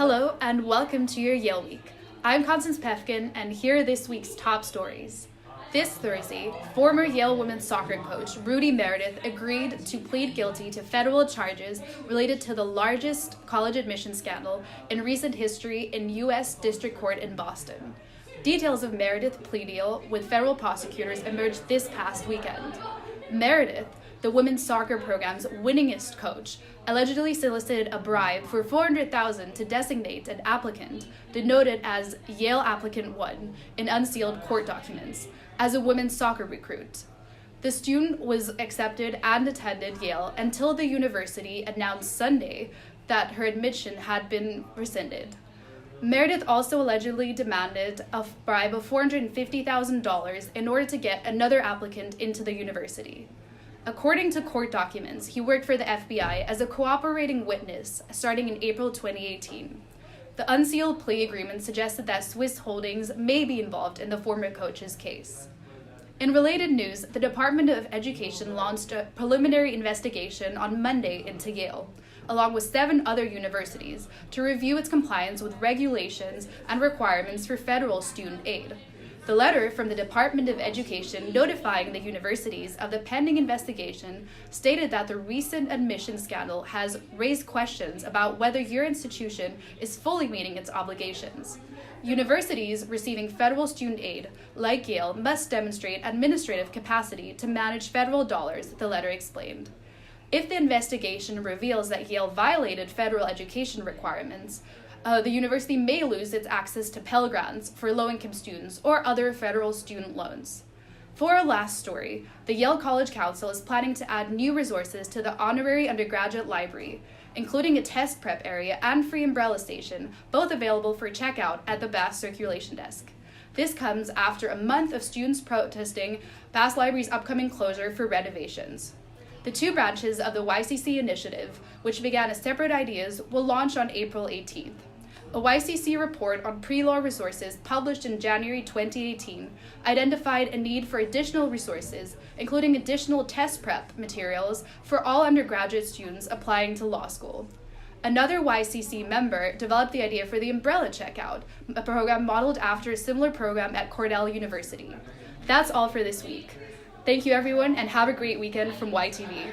Hello and welcome to your Yale Week. I'm Constance Pefkin and here are this week's top stories. This Thursday, former Yale women's soccer coach Rudy Meredith agreed to plead guilty to federal charges related to the largest college admission scandal in recent history in U.S. District Court in Boston. Details of Meredith's plea deal with federal prosecutors emerged this past weekend. Meredith, the women's soccer program's winningest coach, allegedly solicited a bribe for $400,000 to designate an applicant, denoted as Yale Applicant 1 in unsealed court documents, as a women's soccer recruit. The student was accepted and attended Yale until the university announced Sunday that her admission had been rescinded. Meredith also allegedly demanded a bribe of $450,000 in order to get another applicant into the university. According to court documents, he worked for the FBI as a cooperating witness starting in April 2018. The unsealed plea agreement suggested that Swiss holdings may be involved in the former coach's case. In related news, the Department of Education launched a preliminary investigation on Monday into Yale, along with 7 other universities, to review its compliance with regulations and requirements for federal student aid. The letter from the Department of Education notifying the universities of the pending investigation stated that the recent admission scandal has raised questions about whether your institution is fully meeting its obligations. Universities receiving federal student aid, like Yale, must demonstrate administrative capacity to manage federal dollars, the letter explained. If the investigation reveals that Yale violated federal education requirements, the university may lose its access to Pell Grants for low-income students or other federal student loans. For our last story, the Yale College Council is planning to add new resources to the honorary undergraduate library, including a test prep area and free umbrella station, both available for checkout at the Bass Circulation Desk. This comes after a month of students protesting Bass Library's upcoming closure for renovations. The 2 branches of the YCC initiative, which began as separate ideas, will launch on April 18th. A YCC report on pre-law resources published in January 2018 identified a need for additional resources, including additional test prep materials for all undergraduate students applying to law school. Another YCC member developed the idea for the Umbrella Checkout, a program modeled after a similar program at Cornell University. That's all for this week. Thank you everyone and have a great weekend from YTV.